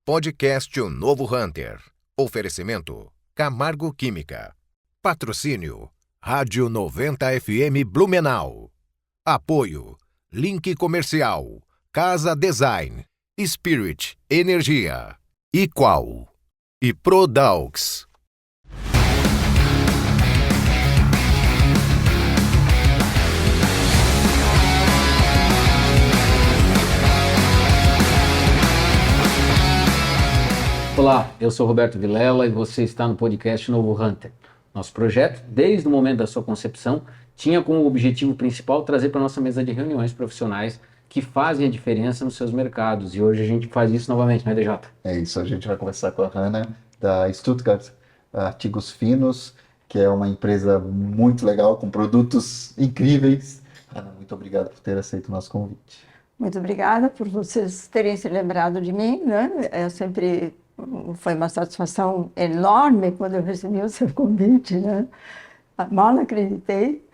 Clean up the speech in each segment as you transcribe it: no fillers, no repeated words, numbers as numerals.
Podcast O Novo Hunter. Oferecimento Camargo Química. Patrocínio Rádio 90 FM Blumenau. Apoio Link Comercial, Casa Design, Spirit Energia, Equal e Prodaux. Olá, eu sou Roberto Vilela e você está no podcast Novo Hunter. Nosso projeto, desde o momento da sua concepção, tinha como objetivo principal trazer para a nossa mesa de reuniões profissionais que fazem a diferença nos seus mercados. E hoje a gente faz isso novamente, né, DJ? É isso, a gente vai conversar com a Hannah, da Stuttgart Artigos Finos, que é uma empresa muito legal, com produtos incríveis. Hannah, muito obrigado por ter aceito o nosso convite. Muito obrigada por vocês terem se lembrado de mim, né? Foi uma satisfação enorme quando eu recebi o seu convite, né? Mal acreditei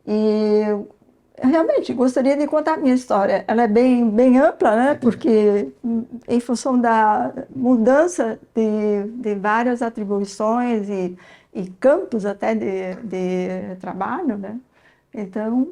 e realmente gostaria de contar a minha história. Ela é bem ampla, né? Porque em função da mudança de várias atribuições e campos até de trabalho, né? Então,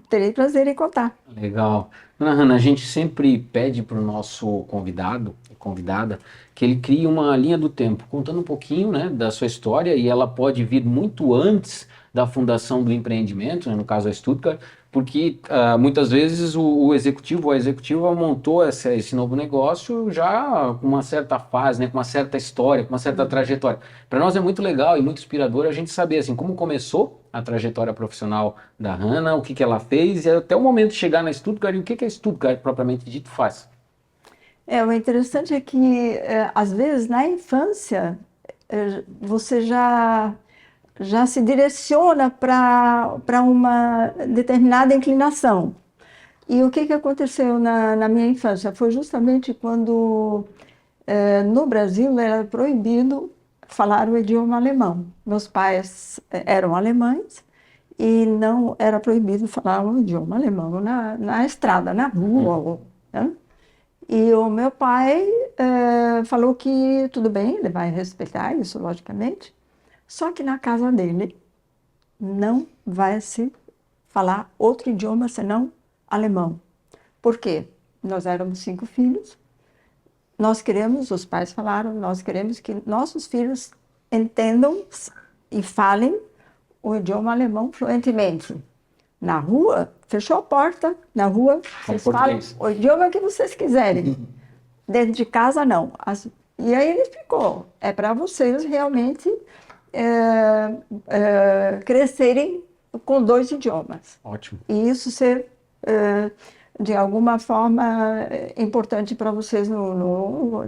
terei prazer em contar. Legal. Dona Hannah, a gente sempre pede para o nosso convidado, convidada, que ele crie uma linha do tempo, contando um pouquinho, né, da sua história, e ela pode vir muito antes da fundação do empreendimento, né, no caso a Stuttgart, porque muitas vezes o executivo ou a executiva montou esse novo negócio já com uma certa fase, né, com uma certa história, com uma certa trajetória. Para nós é muito legal e muito inspirador a gente saber assim, como começou a trajetória profissional da Hannah, o que ela fez e até o momento de chegar na Stuttgart e o que a Stuttgart propriamente dito faz. O interessante é que, às vezes, na infância, você já se direciona para uma determinada inclinação. E o que aconteceu na minha infância? Foi justamente quando, no Brasil, era proibido falar o idioma alemão. Meus pais eram alemães e não era proibido falar o idioma alemão na estrada, na rua, né? E o meu pai falou que tudo bem, ele vai respeitar isso, logicamente, só que na casa dele não vai se falar outro idioma senão alemão. Por quê? Nós éramos 5 filhos, os pais falaram, nós queremos que nossos filhos entendam e falem o idioma alemão fluentemente. Na rua, fechou a porta, na rua, vocês falam o idioma que vocês quiserem. Dentro de casa, não. E aí ele explicou, é para vocês realmente crescerem com 2 idiomas. Ótimo. E isso ser, de alguma forma, importante para vocês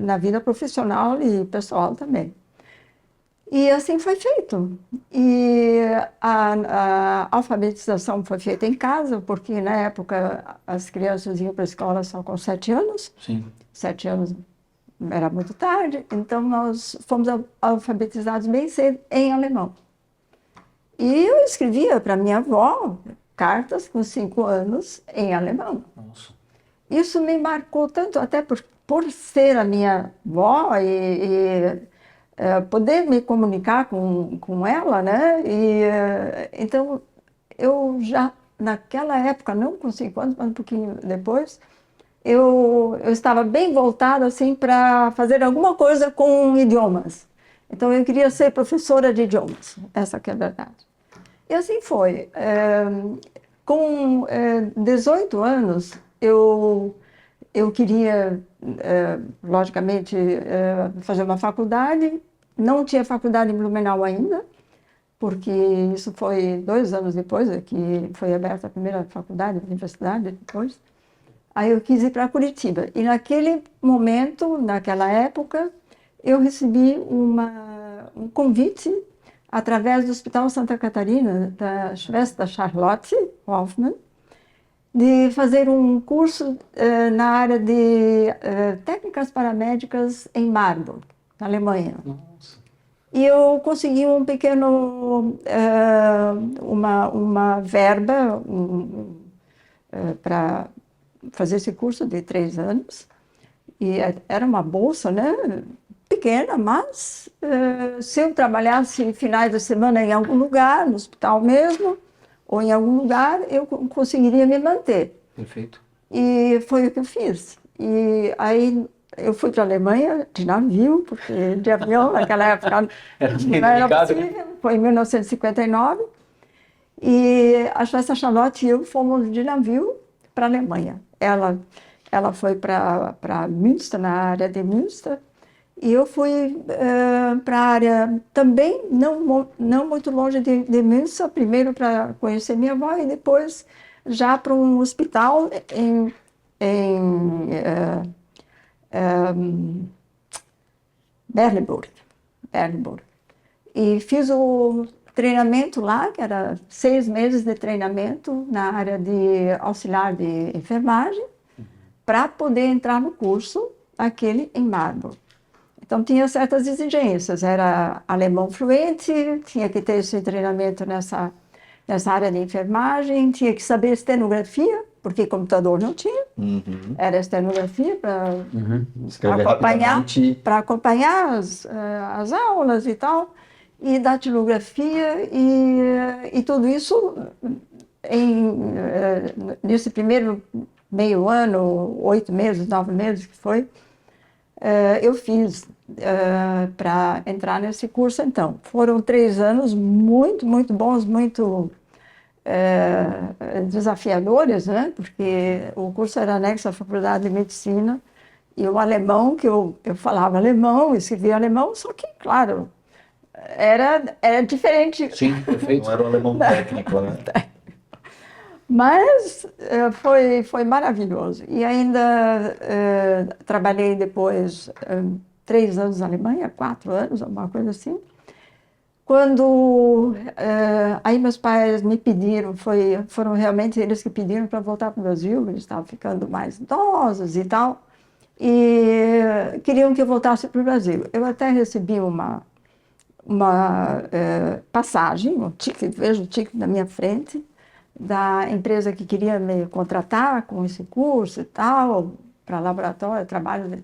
na vida profissional e pessoal também. E assim foi feito. E a alfabetização foi feita em casa, porque na época as crianças iam para a escola só com 7 anos. Sim. 7 anos era muito tarde, então nós fomos alfabetizados bem cedo em alemão. E eu escrevia para minha avó cartas com 5 anos em alemão. Nossa. Isso me marcou tanto, até por ser a minha avó e poder me comunicar com ela, né? Então, eu já, naquela época, não com 5 anos, mas um pouquinho depois, eu estava bem voltada, assim, para fazer alguma coisa com idiomas. Então, eu queria ser professora de idiomas, essa que é a verdade. E assim foi. Com 18 anos, eu queria, logicamente, fazer uma faculdade. Não tinha faculdade em Blumenau ainda, porque isso foi 2 anos depois que foi aberta a primeira faculdade, a universidade depois. Aí eu quis ir para Curitiba. E naquele momento, naquela época, eu recebi um convite através do Hospital Santa Catarina, da Schwester Charlotte Hoffmann, de fazer um curso na área de técnicas paramédicas em Marburg, na Alemanha. Nossa. E eu consegui um pequeno, uma verba para fazer esse curso de 3 anos. era uma bolsa, né? Pequena, mas se eu trabalhasse finais de semana em algum lugar, no hospital mesmo, ou em algum lugar, eu conseguiria me manter. Perfeito. E foi o que eu fiz. E aí eu fui para a Alemanha de navio, porque de avião naquela época Era bem não era delicado, possível. Foi em 1959. E a Schwester Charlotte e eu fomos de navio para a Alemanha. Ela foi para Münster, na área de Münster, e eu fui para a área também não muito longe de Münster, primeiro para conhecer minha avó e depois já para um hospital em Berleburg. E fiz o treinamento lá, que era 6 meses de treinamento na área de auxiliar de enfermagem, para poder entrar no curso aquele em Marburg. Então tinha certas exigências, era alemão fluente, tinha que ter esse treinamento nessa área de enfermagem, tinha que saber estenografia, porque computador não tinha, era estenografia para Escrever rapidamente. para acompanhar as aulas e tal, e datilografia e tudo isso nesse primeiro meio ano, 8 meses, 9 meses que foi, eu fiz para entrar nesse curso. Então, foram 3 anos muito, muito bons, muito desafiadores, né? Porque o curso era anexo à Faculdade de Medicina e o alemão, que eu falava alemão, escrevia alemão, só que, claro, era diferente. Sim, perfeito. Não era um alemão técnico, né? Mas foi maravilhoso. E ainda trabalhei depois 3 anos na Alemanha, 4 anos, alguma coisa assim. Quando aí meus pais me pediram, foram realmente eles que pediram para voltar para o Brasil, eles estavam ficando mais idosos e tal, e queriam que eu voltasse para o Brasil. Eu até recebi uma passagem, um ticket, vejo o ticket na minha frente, da empresa que queria me contratar com esse curso e tal, para laboratório, trabalho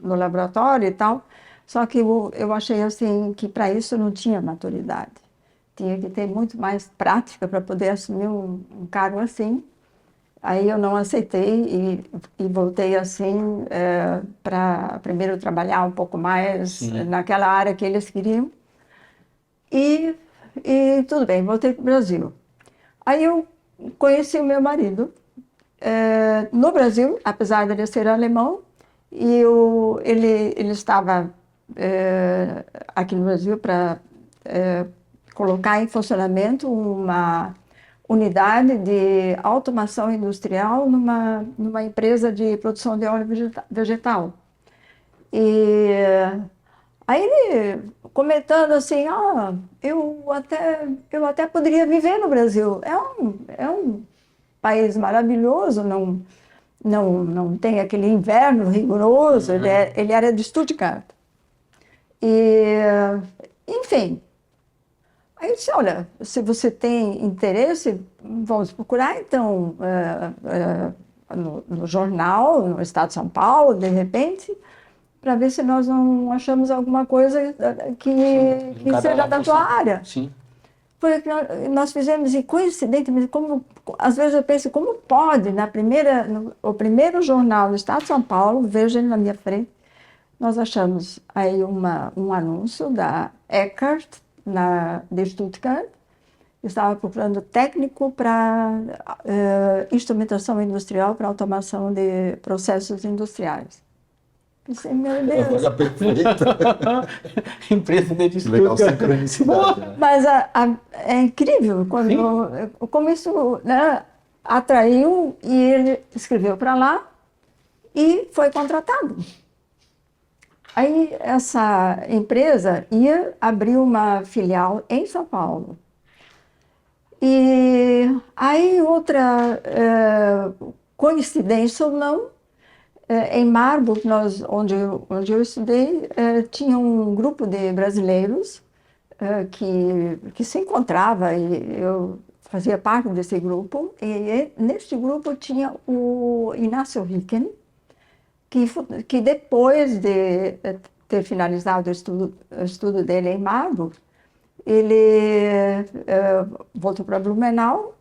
no laboratório e tal. Só que eu achei assim que para isso não tinha maturidade. Tinha que ter muito mais prática para poder assumir um cargo assim. Aí eu não aceitei e voltei assim para primeiro trabalhar um pouco mais naquela área que eles queriam. E tudo bem, voltei para o Brasil. Aí eu conheci o meu marido no Brasil, apesar de ele ser alemão, e ele estava aqui no Brasil para colocar em funcionamento uma unidade de automação industrial numa empresa de produção de óleo vegetal. E aí ele comentando assim, eu até poderia viver no Brasil. É um país maravilhoso, não tem aquele inverno rigoroso, ele era de Stuttgart. E, enfim, aí eu disse, olha, se você tem interesse, vamos procurar então no jornal, no Estado de São Paulo, de repente, para ver se nós não achamos alguma coisa que seja da tua área. Sim. Foi o que nós fizemos, e coincidentemente, às vezes eu penso, como pode, o primeiro jornal do Estado de São Paulo, vejo ele na minha frente, nós achamos aí um anúncio da Eckert, de Stuttgart, estava procurando técnico para instrumentação industrial para automação de processos industriais. Pensei, meu Deus. Olha, perfeito. Empresa de Legal, Stuttgart. sincronicidade, né? Mas é incrível como isso, né, atraiu, e ele escreveu para lá e foi contratado. Aí essa empresa ia abrir uma filial em São Paulo. E aí outra coincidência ou não, em Marburg, onde eu estudei, tinha um grupo de brasileiros que se encontrava, e eu fazia parte desse grupo, e neste grupo tinha o Inácio Ricken, que depois de ter finalizado o estudo dele em Marburg, ele voltou para Blumenau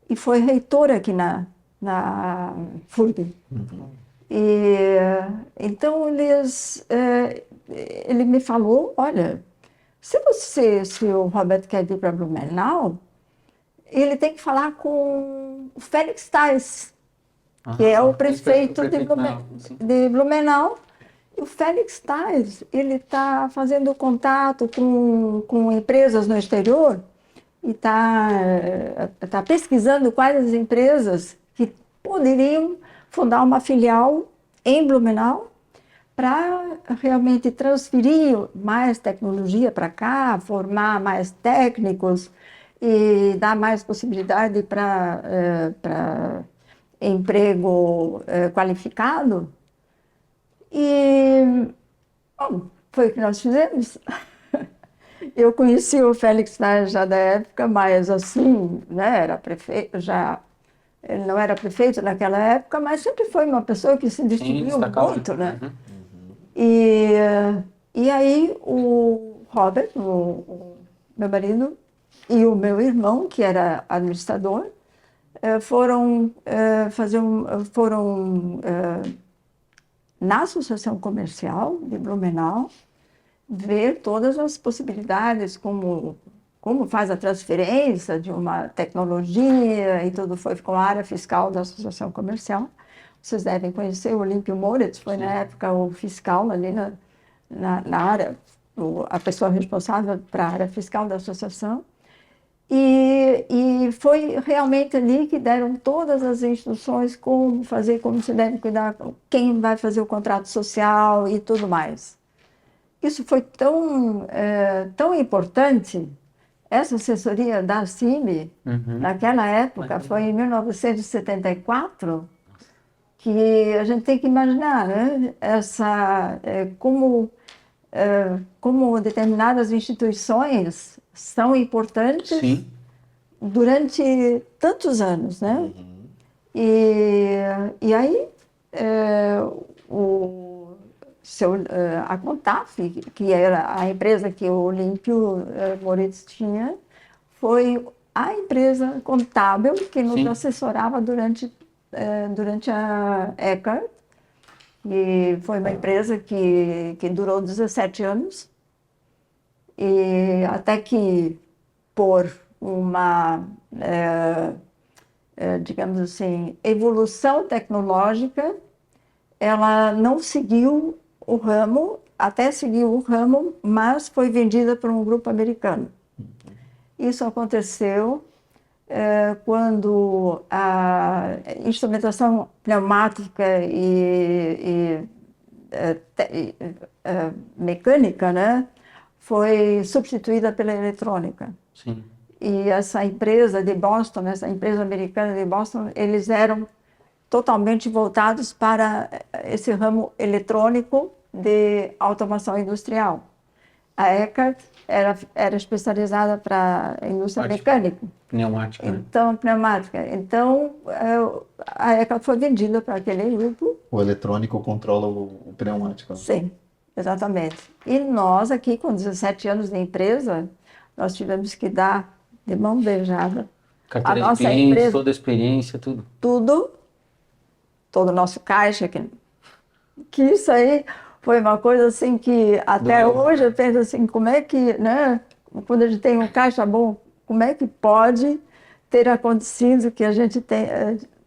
e foi reitor aqui na FURB. E então ele me falou, olha, se o Robert quer vir para Blumenau, ele tem que falar com o Felix Thais, que é o prefeito de Blumenau. E o Felix Thais, ele está fazendo contato com empresas no exterior e está pesquisando quais as empresas que poderiam fundar uma filial em Blumenau para realmente transferir mais tecnologia para cá, formar mais técnicos e dar mais possibilidade para emprego qualificado. E, bom, foi o que nós fizemos. Eu conheci o Felix Thais já da época, mas assim, né, era prefeito, ele não era prefeito naquela época, mas sempre foi uma pessoa que se distinguiu muito, né? E aí o Robert, o meu marido, e o meu irmão, que era administrador, foram na Associação Comercial de Blumenau ver todas as possibilidades, como faz a transferência de uma tecnologia e tudo foi com a área fiscal da Associação Comercial. Vocês devem conhecer o Olímpio Moritz, foi na época o fiscal ali na área, a pessoa responsável para a área fiscal da associação. E foi realmente ali que deram todas as instruções como fazer, como se deve cuidar, quem vai fazer o contrato social e tudo mais. Isso foi tão importante, essa assessoria da CIB, naquela época, foi em 1974, que a gente tem que imaginar, né? Como determinadas instituições são importantes durante tantos anos, né? E aí a Contaf, que era a empresa que o Olímpio Moritz tinha, foi a empresa contábil que nos assessorava durante a Eckert, e foi uma empresa que durou 17 anos, e até que por uma, digamos assim, evolução tecnológica, ela não seguiu o ramo, até seguiu o ramo, mas foi vendida por um grupo americano. Isso aconteceu quando a instrumentação pneumática e mecânica, né, foi substituída pela eletrônica. Sim. E essa empresa de Boston, essa empresa americana de Boston, eles eram totalmente voltados para esse ramo eletrônico de automação industrial. A Eckert era especializada para a indústria mecânica. Pneumática. Então, pneumática. Então, a Eckert foi vendida para aquele grupo. O eletrônico controla o pneumático. Sim, exatamente. E nós aqui, com 17 anos de empresa, nós tivemos que dar de mão beijada Carteira a nossa de clientes, empresa, toda a experiência, tudo. todo o nosso caixa, que isso aí foi uma coisa assim que até hoje eu penso assim, como é que, né, quando a gente tem um caixa bom, como é que pode ter acontecido que a gente tem,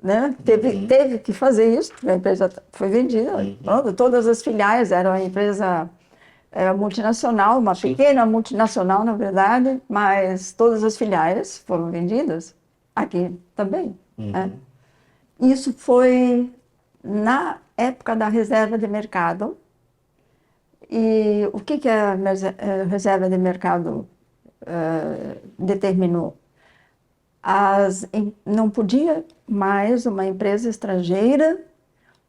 né, teve que fazer isso, porque a empresa foi vendida, pronto, todas as filiais eram uma empresa multinacional, uma pequena multinacional, na verdade, mas todas as filiais foram vendidas aqui também. Né? Isso foi na época da reserva de mercado. E o que a reserva de mercado determinou? Não podia mais uma empresa estrangeira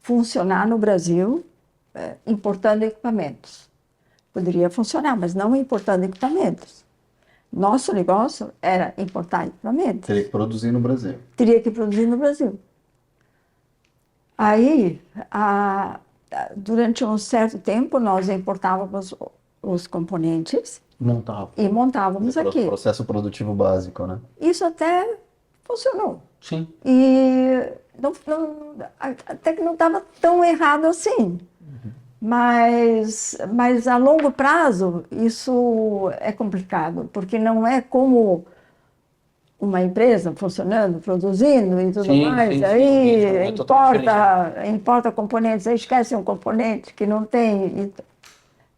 funcionar no Brasil importando equipamentos. Poderia funcionar, mas não importando equipamentos. Nosso negócio era importar equipamentos. Teria que produzir no Brasil. Teria que produzir no Brasil. Aí, durante um certo tempo, nós importávamos os componentes Montava. e montávamos aqui. Processo produtivo básico, né? Isso até funcionou. Sim. E até que não estava tão errado assim. Mas a longo prazo, isso é complicado, porque não é como uma empresa funcionando, produzindo e tudo Sim, mais. sim, sim. Aí É totalmente importa componentes, aí esquece um componente que não tem.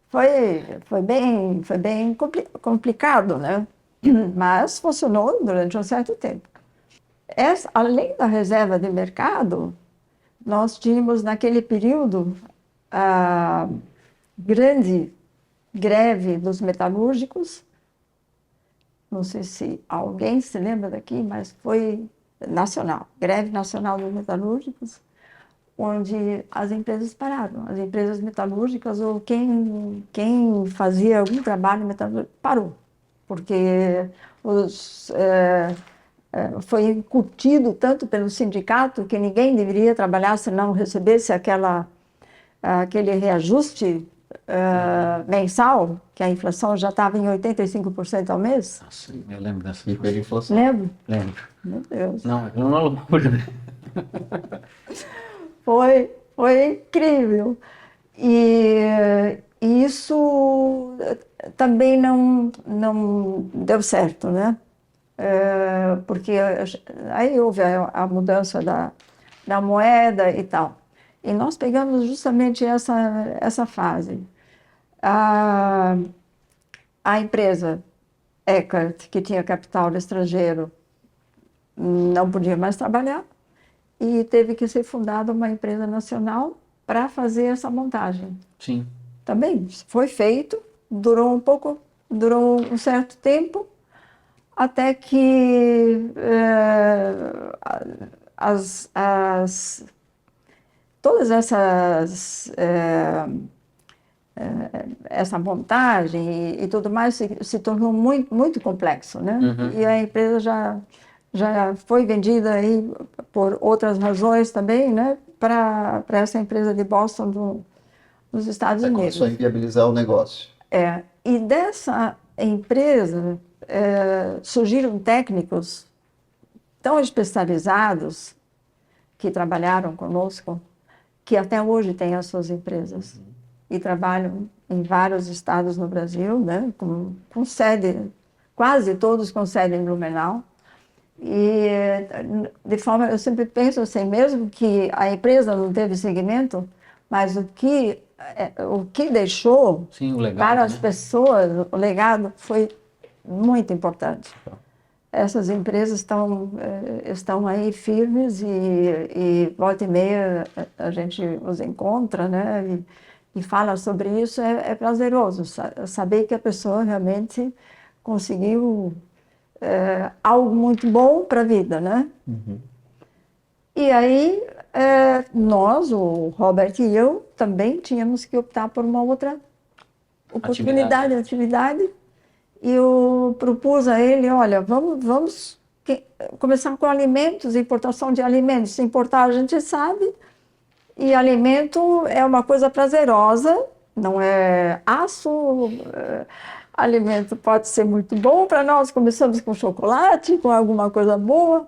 Foi bem complicado, né? Mas funcionou durante um certo tempo. Além da reserva de mercado, nós tínhamos naquele período a grande greve dos metalúrgicos. Não sei se alguém se lembra daqui, mas foi nacional, greve nacional dos metalúrgicos, onde as empresas pararam. As empresas metalúrgicas ou quem fazia algum trabalho metalúrgico parou, porque foi incutido tanto pelo sindicato que ninguém deveria trabalhar se não recebesse aquele reajuste mensal, que a inflação já estava em 85% ao mês. Nossa, eu lembro dessa. Hiperinflação. Lembro? Lembro. Meu Deus. Não, é uma loucura. Foi incrível. E isso também não deu certo, né? Porque aí houve a mudança da moeda e tal. E nós pegamos justamente essa fase. A empresa Eckert, que tinha capital estrangeiro, não podia mais trabalhar e teve que ser fundada uma empresa nacional para fazer essa montagem. Sim. Também foi feito, durou um certo tempo, até que todas essa montagem e tudo mais se tornou muito, muito complexo, né? Uhum. E a empresa já foi vendida aí por outras razões também, né? Para essa empresa de Boston dos Estados Unidos. Começou a inviabilizar o negócio. E dessa empresa surgiram técnicos tão especializados que trabalharam conosco, que até hoje têm as suas empresas e trabalham em vários estados no Brasil, né, com sede, quase todos com sede em Blumenau. E de forma, eu sempre penso assim, mesmo que a empresa não teve segmento, mas o que deixou Sim, o legado, para as né? pessoas, o legado foi muito importante. Essas empresas estão aí firmes e volta e meia a gente os encontra, né? E fala sobre isso, é prazeroso saber que a pessoa realmente conseguiu algo muito bom para a vida, né? Uhum. E aí nós, o Robert e eu, também tínhamos que optar por uma outra oportunidade, atividade. E eu propus a ele, olha, vamos começar com alimentos, importação de alimentos. Se importar, a gente sabe. E alimento é uma coisa prazerosa, não é aço. Alimento pode ser muito bom para nós. Começamos com chocolate, com alguma coisa boa.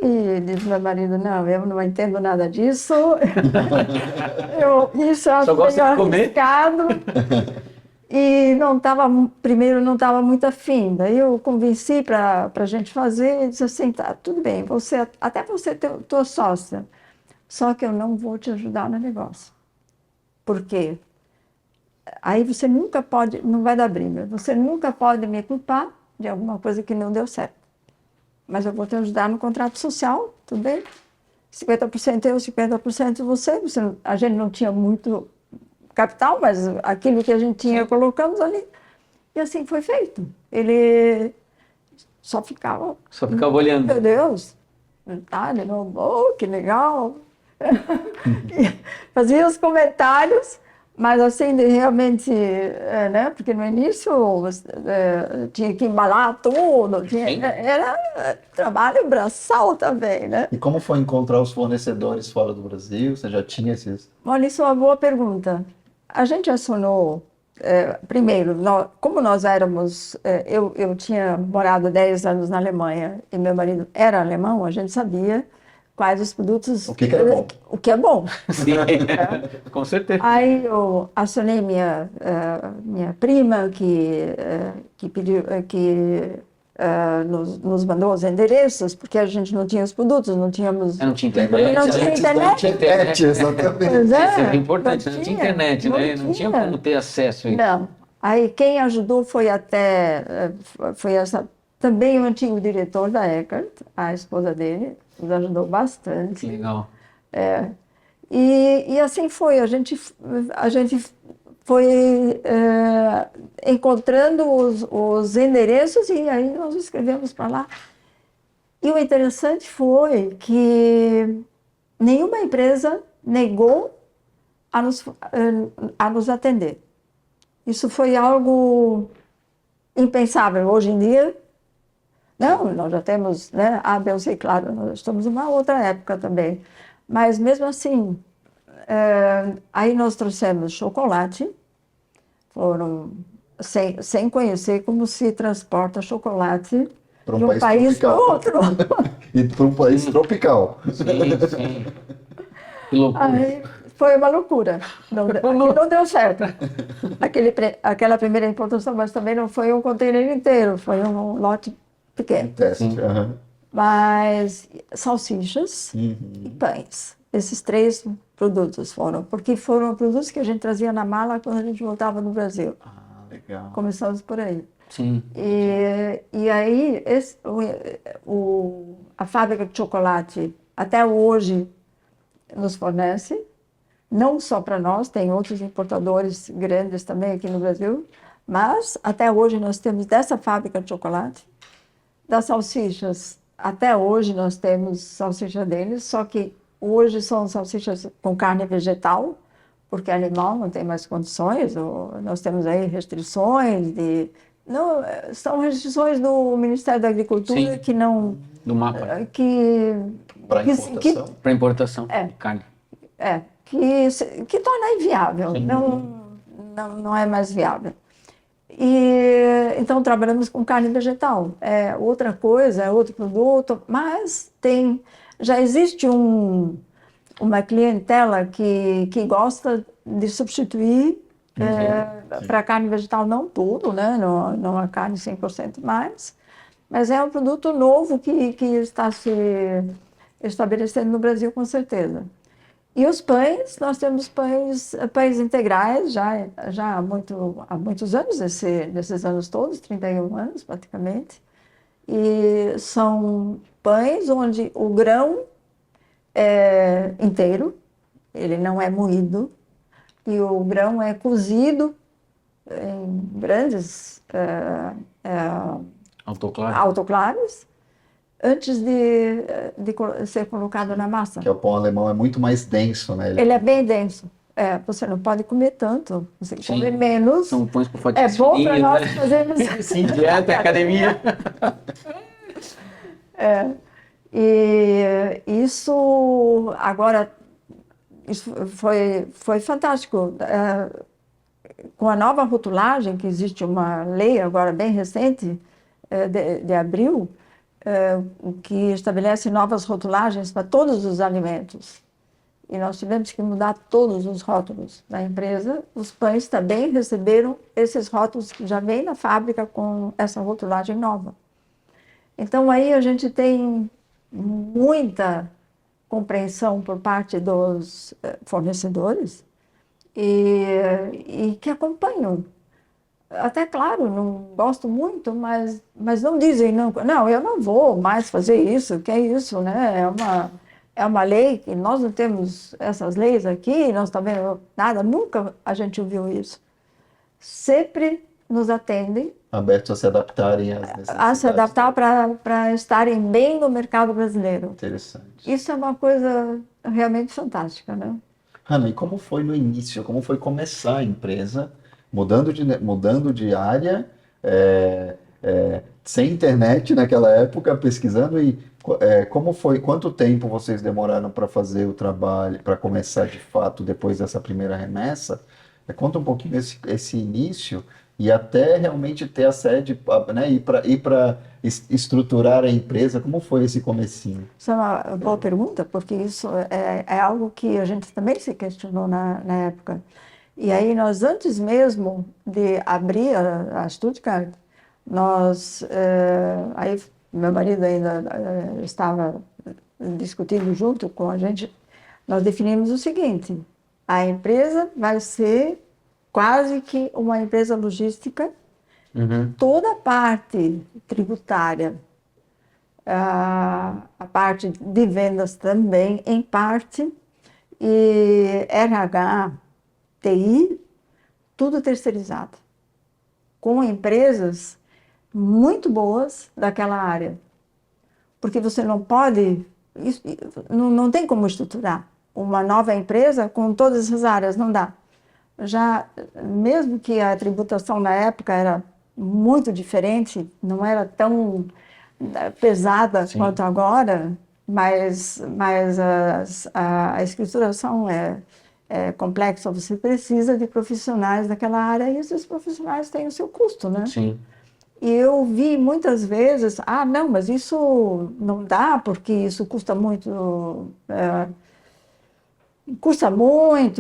E diz meu marido, não, eu não entendo nada disso. Isso eu acho meio arriscado. E primeiro não estava muito afim. Daí eu convenci para a gente fazer e disse assim, tá, tudo bem, até você ter tua sócia, só que eu não vou te ajudar no negócio. Por quê? Aí você nunca pode, não vai dar briga, você nunca pode me culpar de alguma coisa que não deu certo. Mas eu vou te ajudar no contrato social, tudo bem? 50% eu, 50% você. A gente não tinha muito capital, mas aquilo que a gente tinha colocamos ali. E assim foi feito. Ele só ficava olhando. Meu Deus, tá, de novo, oh, que legal. Fazia os comentários, Mas assim, realmente, né? Porque no início tinha que embalar tudo, Sim. era trabalho braçal também, né? E como foi encontrar os fornecedores fora do Brasil? Você já tinha esses? Olha, isso é uma boa pergunta. A gente acionou, primeiro, como nós éramos, eu tinha morado 10 anos na Alemanha e meu marido era alemão, a gente sabia quais os produtos... O que que era bom? O que é bom. Sim, com certeza. Aí eu acionei minha prima, que pediu, nos mandou os endereços, porque a gente não tinha os produtos, não tínhamos... Não tinha internet. Não tinha Antes internet. da internet, exatamente. Pois é, Isso é importante, não tinha tinha, internet, né? Não tinha tinha. como ter acesso a isso. Não. Aí quem ajudou foi também o antigo diretor da Eckert, a esposa dele, nos ajudou Que bastante. legal. E assim foi, a gente foi encontrando os endereços e aí nós escrevemos para lá. E o interessante foi que nenhuma empresa negou a nos atender. Isso foi algo impensável. Hoje em dia, não, nós já temos, né, A, B, C, claro, nós estamos numa outra época também. Mas mesmo assim, aí nós trouxemos chocolate, foram sem conhecer como se transporta chocolate Para de um país para tropical. outro. E para um país tropical. Sim, sim. Que loucura. Aí foi uma loucura. Não deu certo. Aquela primeira importação, mas também não foi um container inteiro, foi um lote pequeno. Teste. Sim. Aham. Mas salsichas e pães. Esses 3 produtos porque foram produtos que a gente trazia na mala quando a gente voltava no Brasil. Ah, legal. Começamos por aí. Sim. E aí, a fábrica de chocolate até hoje nos fornece, não só para nós, tem outros importadores grandes também aqui no Brasil, mas até hoje nós temos dessa fábrica de chocolate, das salsichas, até hoje nós temos salsicha deles, só que hoje são salsichas com carne vegetal, porque animal não tem mais condições, nós temos aí restrições não, são restrições do Ministério da Agricultura Sim. que não... Do mapa. Para importação. Para importação de carne. Que torna inviável, Sim. não é mais viável. Então trabalhamos com carne vegetal, é outra coisa, é outro produto, mas já existe uma clientela que gosta de substituir para carne vegetal, não tudo, né? Não a carne 100% mais, mas é um produto novo que está se estabelecendo no Brasil com certeza. E os pães, nós temos pães integrais já há muitos anos, nesses anos todos, 31 anos praticamente. E são pães onde o grão é inteiro, ele não é moído, e o grão é cozido em grandes autoclaves antes de ser colocado na massa. Que o pão alemão é muito mais denso, né? Ele é bem denso. Você não pode comer tanto, você come menos. São pães com É fatias bom para fininhas, nós né? fazermos. Sim, dieta, academia. E isso agora foi fantástico. Com a nova rotulagem, que existe uma lei agora bem recente, de abril, que estabelece novas rotulagens para todos os alimentos. E nós tivemos que mudar todos os rótulos da empresa. Os pães também receberam esses rótulos que já vêm na fábrica com essa rotulagem nova. Então aí a gente tem muita compreensão por parte dos fornecedores e que acompanham. Até claro, não gosto muito, mas não dizem, não, eu não vou mais fazer isso, que é isso, né? É uma lei que nós não temos essas leis aqui, nós também nada, nunca a gente ouviu isso. Sempre nos atendem. Abertos a se adaptarem às necessidades. A se adaptar para estarem bem no mercado brasileiro. Interessante. Isso é uma coisa realmente fantástica, né? Hanna, e como foi no início? Como foi começar a empresa, mudando de área, sem internet naquela época, pesquisando e como foi? Quanto tempo vocês demoraram para fazer o trabalho, para começar de fato depois dessa primeira remessa? Conta um pouquinho esse início e até realmente ter a sede, né, ir para estruturar a empresa. Como foi esse comecinho? Isso é uma boa pergunta, porque isso é algo que a gente também se questionou na época. E aí nós, antes mesmo de abrir a Stuttgart, aí meu marido ainda estava discutindo junto com a gente, nós definimos o seguinte: a empresa vai ser quase que uma empresa logística, toda a parte tributária, a parte de vendas também, em parte, e RH, TI, tudo terceirizado, com empresas muito boas daquela área. Porque você não pode, não tem como estruturar uma nova empresa com todas essas áreas, não dá. Já, mesmo que a tributação na época era muito diferente, não era tão pesada Sim. quanto agora, mas a escrituração é complexa, você precisa de profissionais daquela área e esses profissionais têm o seu custo, né? Sim. E eu vi muitas vezes, não, mas isso não dá porque isso custa muito,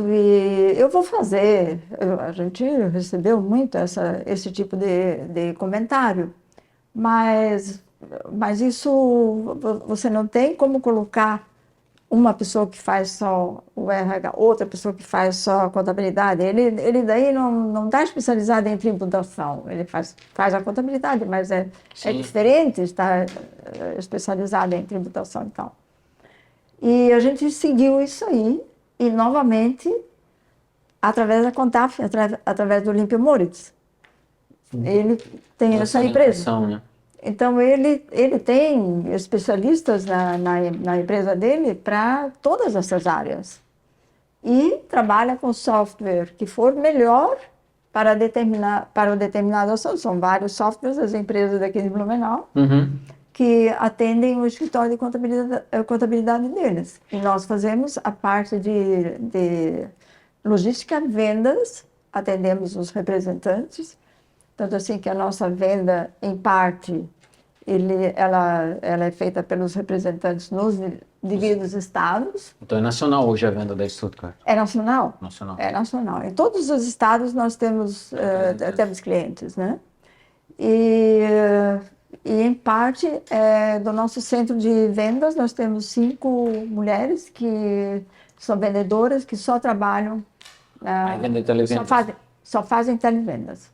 e eu vou fazer. A gente recebeu muito esse tipo de comentário, mas isso você não tem como colocar uma pessoa que faz só o RH, outra pessoa que faz só a contabilidade. Ele daí não está especializado em tributação, ele faz a contabilidade, mas é Sim. diferente estar especializado em tributação e tal. E a gente seguiu isso aí, e novamente, através da Contaf, através do Olímpio Moritz. Ele tem essa empresa. Né? Então, ele tem especialistas na empresa dele para todas essas áreas. E trabalha com software que for melhor para o determinado assunto. São vários softwares das empresas daqui de Blumenau que atendem o escritório de contabilidade deles. E nós fazemos a parte de logística, vendas, atendemos os representantes. Tanto assim que a nossa venda, em parte, ela é feita pelos representantes nos devidos estados. Então é nacional hoje a venda da Stuttgart? É nacional? Nacional. É nacional. Em todos os estados nós temos clientes, né? E em parte do nosso centro de vendas, nós temos 5 mulheres que são vendedoras, que só trabalham... Aí vende televendas. Só fazem televendas,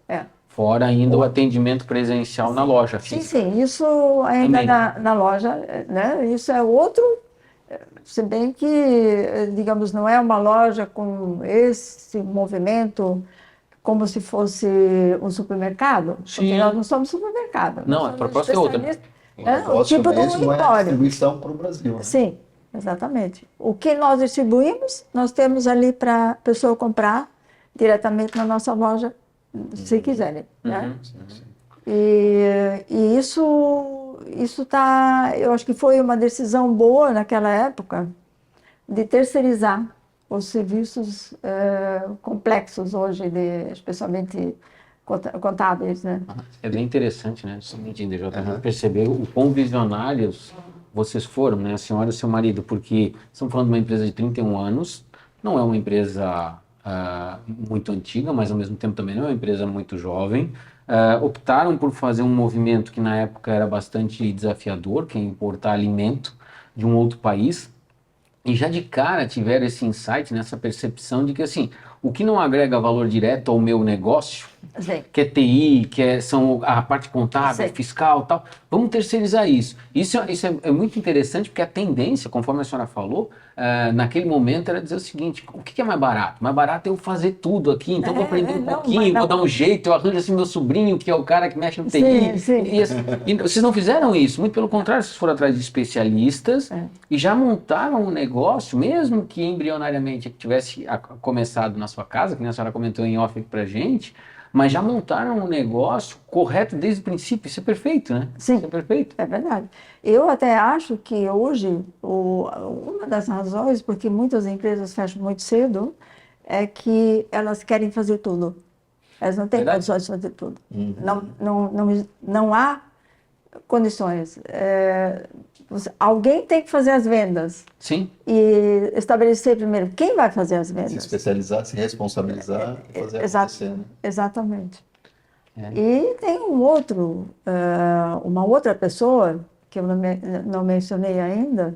Fora ainda o atendimento presencial na loja física. Sim, isso ainda na loja, né? Isso é outro, se bem que, digamos, não é uma loja com esse movimento como se fosse um supermercado, porque nós não somos supermercado. Não, a proposta é outra. O tipo do mesmo é a empório. distribuição para o Brasil. Né? Sim, exatamente. O que nós distribuímos, nós temos ali para a pessoa comprar diretamente na nossa loja, se quiserem, né? E isso tá, eu acho que foi uma decisão boa naquela época de terceirizar os serviços complexos hoje, especialmente contábeis, né? É bem interessante, né? Somente perceber o quão visionários vocês foram, né? A senhora e seu marido, porque estamos falando de uma empresa de 31 anos, não é uma empresa muito antiga, mas ao mesmo tempo também não é uma empresa muito jovem. Optaram por fazer um movimento que na época era bastante desafiador, que é importar alimento de um outro país, e já de cara tiveram esse insight, nessa percepção de que assim, o que não agrega valor direto ao meu negócio, Sim. que é TI, são a parte contábil, Sim. fiscal e tal. Vamos terceirizar isso. Isso é muito interessante, porque a tendência, conforme a senhora falou, naquele momento era dizer o seguinte: o que é mais barato? Mais barato é eu fazer tudo aqui, então vou aprender um não, pouquinho, mas vou não. dar um jeito, eu arranjo assim meu sobrinho, que é o cara que mexe no TI. Sim, sim. E vocês não fizeram isso, muito pelo contrário, vocês foram atrás de especialistas e já montaram um negócio, mesmo que embrionariamente tivesse começado na sua casa, que nem a senhora comentou em off aqui pra gente, mas já montaram um negócio correto desde o princípio. Isso é perfeito, né? Sim. Isso é perfeito. É verdade. Eu até acho que hoje, uma das razões porque muitas empresas fecham muito cedo é que elas querem fazer tudo. Elas não têm Verdade. condições de fazer tudo. Não há condições. Alguém tem que fazer as vendas Sim. e estabelecer primeiro quem vai fazer as Se vendas. especializar, se responsabilizar e fazer acontecer, né? Exatamente. E tem uma outra pessoa, que eu não mencionei ainda,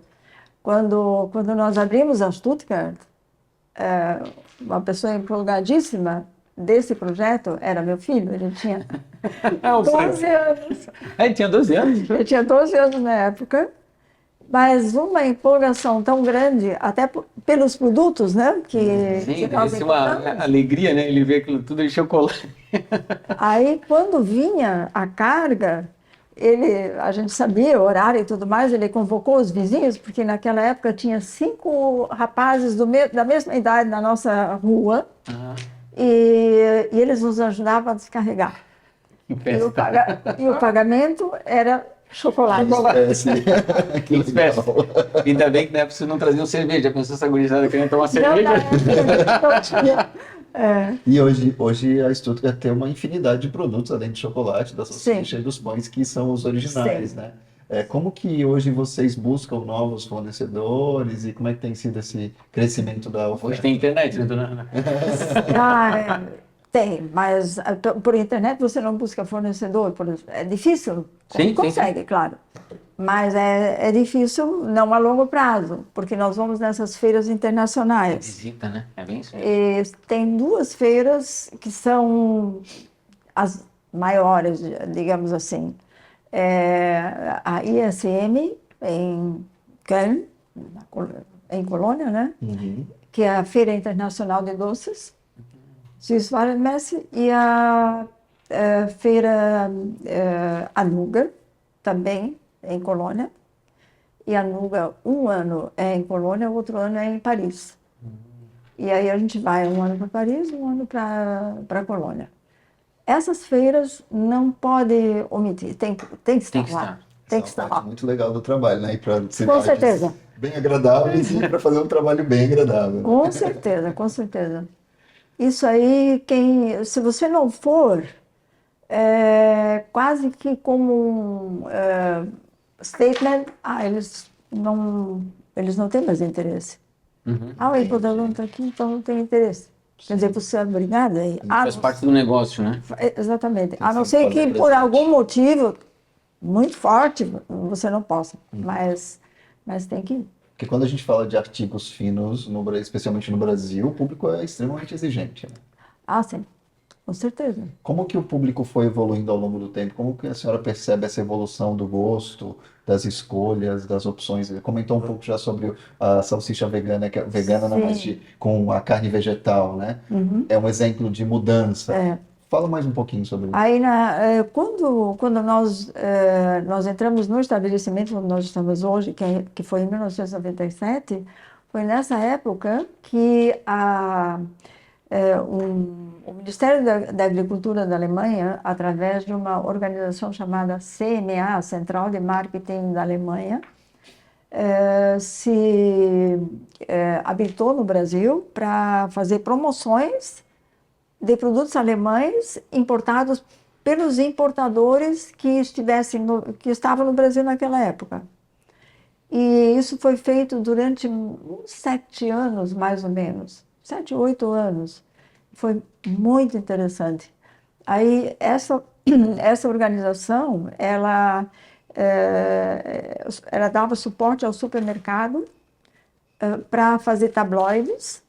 quando nós abrimos a Stuttgart, uma pessoa empolgadíssima desse projeto era meu filho, ele tinha 12 anos. Ele tinha 12 anos? Ele tinha 12 anos na época, mas uma empolgação tão grande, até pelos produtos, né? Que Sim, nós deve ser uma importamos. alegria, né? Ele vê aquilo tudo em chocolate. Aí, quando vinha a carga, a gente sabia o horário e tudo mais, ele convocou os vizinhos, porque naquela época tinha 5 rapazes da mesma idade na nossa rua, e eles nos ajudavam a descarregar. E o pagamento era chocolate. Que legal. Ainda bem que na época vocês não traziam cerveja. Já pensou essa gurizada querendo tomar Não, cerveja? na época não tinha. E hoje a Stuttgart tem uma infinidade de produtos além de chocolate, da salsicha e dos pães que são os originais, Sim. né? Como que hoje vocês buscam novos fornecedores e como é que tem sido esse crescimento da Hoje oferta? tem internet, né, dona Ana? Tem, mas por internet você não busca fornecedor, é difícil. Sim, Consegue, claro. Mas é difícil, não a longo prazo, porque nós vamos nessas feiras internacionais. Visita, né? É bem isso mesmo. E tem 2 feiras que são as maiores, digamos assim. A ISM em Köln, em Colônia, né? Que é a Feira Internacional de Doces, Süßwarenmesse, e a Feira Anuga, também em Colônia. E a Anuga, um ano é em Colônia, o outro ano é em Paris. E aí a gente vai um ano para Paris, um ano para Colônia. Essas feiras não pode omitir, tem que estar lá. Tem que Essa é estar uma parte lá. muito legal do trabalho, né? Ir para Com certeza. bem agradáveis e para fazer um trabalho bem agradável. Com certeza, com certeza. Isso aí, se você não for, quase que como um statement, eles não têm mais interesse. O Hipodaluno está aqui, então não tem interesse. Quer dizer, você é obrigado aí. Faz parte do negócio, né? Exatamente. A que não ser fazer que por presente. algum motivo muito forte você não possa, mas tem que ir. Porque quando a gente fala de artigos finos, especialmente no Brasil, o público é extremamente exigente, né? Sim, com certeza. Como que o público foi evoluindo ao longo do tempo? Como que a senhora percebe essa evolução do gosto, das escolhas, das opções? Você comentou um pouco já sobre a salsicha vegana, que é vegana, não, mas com a carne vegetal, né? É um exemplo de mudança. Fala mais um pouquinho sobre isso. Aí, quando nós entramos no estabelecimento onde nós estamos hoje, que foi em 1997, foi nessa época que o Ministério da Agricultura da Alemanha, através de uma organização chamada CMA, Central de Marketing da Alemanha, se habilitou no Brasil para fazer promoções de produtos alemães importados pelos importadores que estavam no Brasil naquela época. E isso foi feito durante uns 7 anos, mais ou menos. 7, 8 anos. Foi muito interessante. Aí, essa organização, ela dava suporte ao supermercado para fazer tabloides.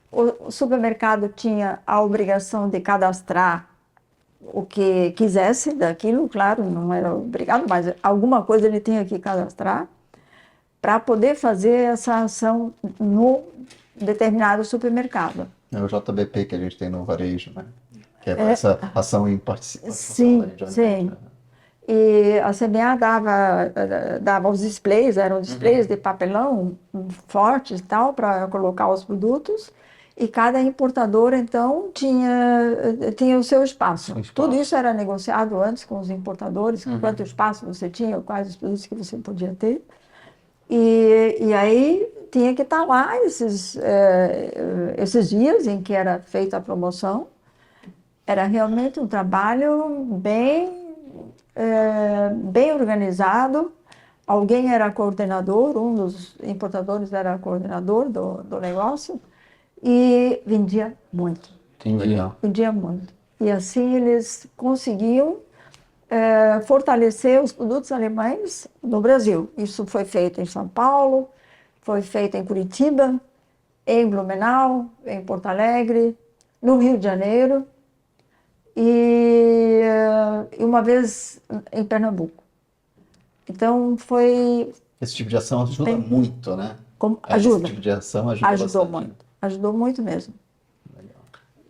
O supermercado tinha a obrigação de cadastrar o que quisesse daquilo, claro, não era obrigado, mas alguma coisa ele tinha que cadastrar para poder fazer essa ação no determinado supermercado. É o JBP que a gente tem no varejo, né? Que é essa ação em participação. Sim, sim. E a CBA dava os displays, eram displays de papelão fortes e tal, para colocar os produtos, e cada importador, então, tinha o seu espaço. Tudo isso era negociado antes com os importadores, quanto espaço você tinha, quais os produtos que você podia ter. E aí tinha que estar lá esses dias em que era feita a promoção. Era realmente um trabalho bem organizado. Alguém era coordenador, um dos importadores era coordenador do negócio e vendia muito. Entendi. Vendia muito. E assim eles conseguiam fortalecer os produtos alemães no Brasil. Isso foi feito em São Paulo, foi feito em Curitiba, em Blumenau, em Porto Alegre, no Rio de Janeiro e uma vez em Pernambuco. Então foi... Esse tipo de ação ajuda muito, né? Ajuda. Esse tipo de ação ajuda Ajudou bastante. muito. Ajudou muito mesmo.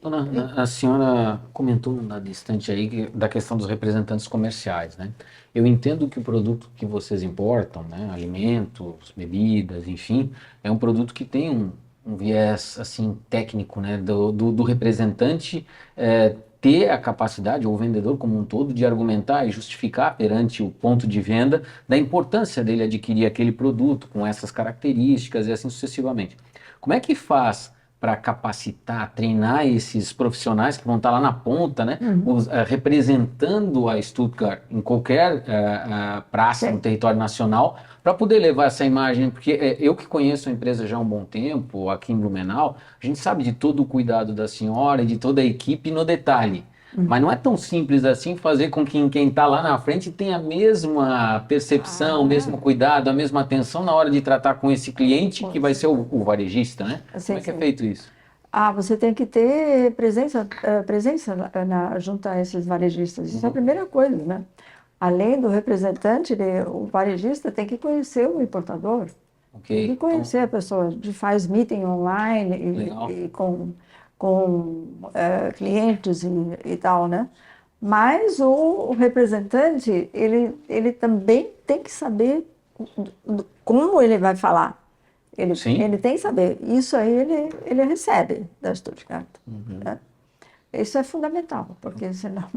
Dona, a senhora comentou na distante aí da questão dos representantes comerciais, né? Eu entendo que o produto que vocês importam, né, alimentos, bebidas, enfim, é um produto que tem um viés assim técnico, né, do representante ter a capacidade, ou o vendedor como um todo, de argumentar e justificar perante o ponto de venda da importância dele adquirir aquele produto com essas características e assim sucessivamente. Como é que faz para capacitar, treinar esses profissionais que vão estar lá na ponta, né, representando a Stuttgart em qualquer praça no território nacional, para poder levar essa imagem? Porque eu que conheço a empresa já há um bom tempo, aqui em Blumenau, a gente sabe de todo o cuidado da senhora e de toda a equipe no detalhe. Mas não é tão simples assim fazer com que quem está lá na frente tenha a mesma percepção, o mesmo cuidado, a mesma atenção na hora de tratar com esse cliente que vai ser o varejista, né? Como é que é feito isso? Você tem que ter presença junto a esses varejistas. Isso é a primeira coisa, né? Além do representante, o varejista tem que conhecer o importador. Tem que conhecer a pessoa. Faz meeting online e com clientes e tal, né? Mas o representante, ele também tem que saber como ele vai falar. Ele tem que saber. Isso aí ele recebe da Stuttgart. Né? Isso é fundamental, porque senão...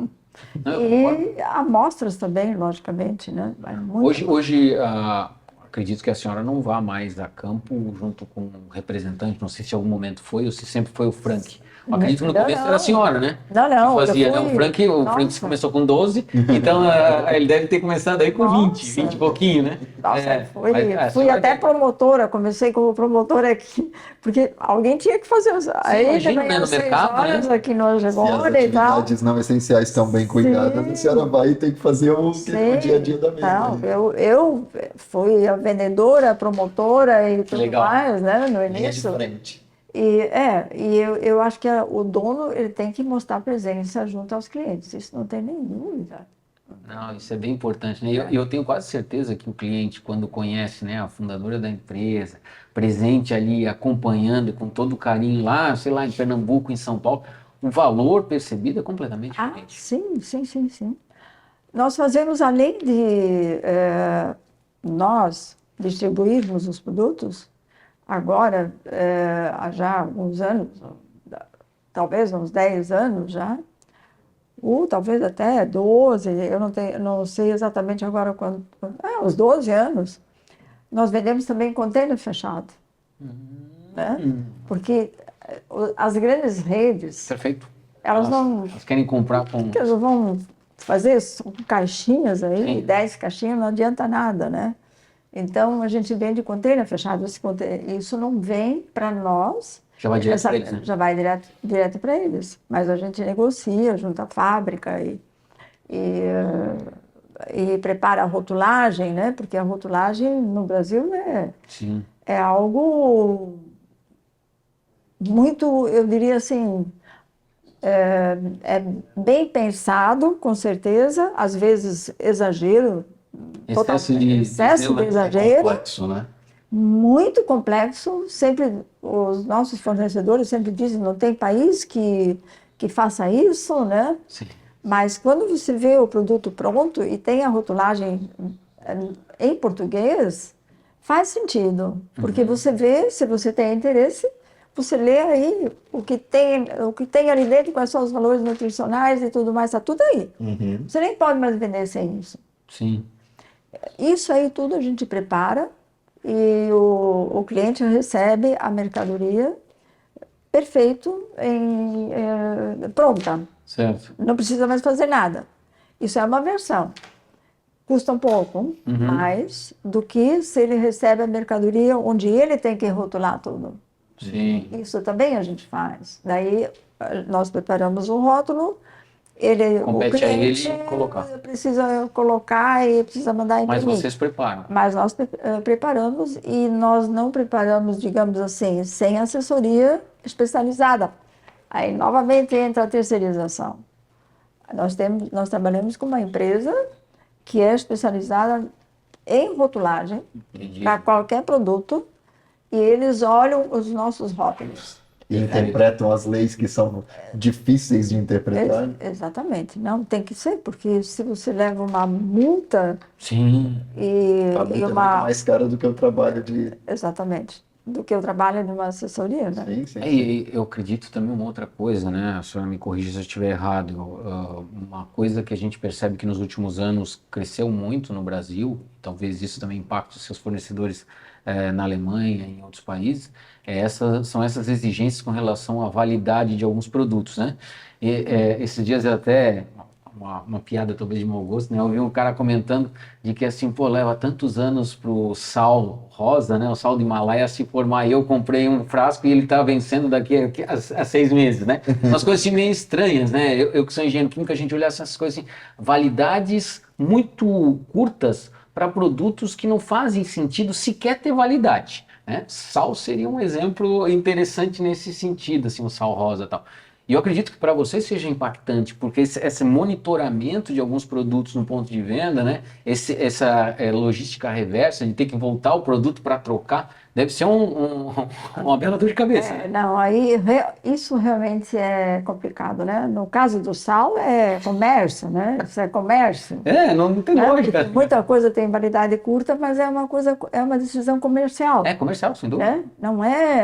E amostras também, logicamente, né? Hoje acredito que a senhora não vá mais a campo junto com o representante, não sei se em algum momento foi ou se sempre foi o Frank. Eu acredito que no começo era a senhora, né? Não. Que fazia, né? O Frank começou com 12, então ele deve ter começado aí com 20 e pouquinho, né? Nossa, fui até promotora, comecei como promotora aqui, porque alguém tinha que fazer os... Aí no mercado, né? Aqui no Agora e tal. Se as atividades não essenciais estão bem cuidadas, a senhora vai e tem que fazer o dia a dia da mesma. Não, eu fui a vendedora, a promotora e tudo mais, né, no início. Eu acho que o dono ele tem que mostrar presença junto aos clientes, isso não tem nem dúvida. Não, isso é bem importante, né? Eu tenho quase certeza que o cliente, quando conhece, né, a fundadora da empresa, presente ali, acompanhando com todo o carinho lá, sei lá, em Pernambuco, em São Paulo, o valor percebido é completamente diferente. Sim. Nós fazemos, além de nós distribuirmos os produtos, agora, há já alguns anos, talvez uns 10 anos já, ou talvez até 12, não sei exatamente agora quando, uns 12 anos, nós vendemos também container fechado. Né? Porque as grandes redes... Perfeito. Elas querem comprar com... Elas vão fazer caixinhas aí, 10 caixinhas, não adianta nada, né? Então, a gente vende container fechado. Isso não vem para nós. Já vai direto para eles, né? Já vai direto para eles. Mas a gente negocia junto à fábrica e prepara a rotulagem, né? Porque a rotulagem no Brasil é algo muito, eu diria assim, É bem pensado, com certeza, às vezes exagero, Excesso excesso de exagero, complexo, né? muito complexo. Sempre os nossos fornecedores sempre dizem, não tem país que faça isso, né? Sim. Mas quando você vê o produto pronto e tem a rotulagem em português, faz sentido, porque você vê, se você tem interesse, você lê aí o que tem ali dentro, quais são os valores nutricionais e tudo mais, está tudo aí. Você nem pode mais vender sem isso. Sim. Isso aí tudo a gente prepara e o cliente recebe a mercadoria perfeito, pronta. Certo. Não precisa mais fazer nada. Isso é uma versão. Custa um pouco mais do que se ele recebe a mercadoria onde ele tem que rotular tudo. Sim. Isso também a gente faz. Daí nós preparamos o rótulo, Compete o a ele cliente colocar. precisa colocar e precisa mandar Mas imprimir. vocês preparam. Mas nós preparamos e nós não preparamos, digamos assim, sem assessoria especializada. Aí novamente entra a terceirização. Nós trabalhamos com uma empresa que é especializada em rotulagem Entendi. para qualquer produto e eles olham os nossos rótulos. E interpretam as leis que são difíceis de interpretar. Exatamente. Não, tem que ser, porque se você leva uma multa Sim. e, A multa e é muito uma... mais cara do que o trabalho de... Exatamente. Do que o trabalho de uma assessoria, né? Sim, sim, sim. E eu acredito também uma outra coisa, né? A senhora me corrija se eu estiver errado. Uma coisa que a gente percebe que nos últimos anos cresceu muito no Brasil, talvez isso também impacte os seus fornecedores na Alemanha e em outros países, são essas exigências com relação à validade de alguns produtos, né? Esses dias eu até... Uma piada talvez de mau gosto, né? Eu ouvi um cara comentando de que assim, pô, leva tantos anos pro sal rosa, né? O sal do Himalaia se formar. E eu comprei um frasco e ele tá vencendo daqui a 6 meses, né? Umas coisas assim meio estranhas, né? Eu que sou engenheiro químico, a gente olha essas coisas assim, validades muito curtas para produtos que não fazem sentido sequer ter validade, né? Sal seria um exemplo interessante nesse sentido, assim, o sal rosa e tal. E eu acredito que para você seja impactante, porque esse monitoramento de alguns produtos no ponto de venda, né? Essa logística reversa, de ter que voltar o produto para trocar, deve ser uma bela dor de cabeça. Né? Não, isso realmente é complicado, né? No caso do sal, é comércio, né? Isso é comércio. Não tem Né? lógica. Muita coisa tem validade curta, mas é uma decisão comercial. É comercial, sem dúvida. Né?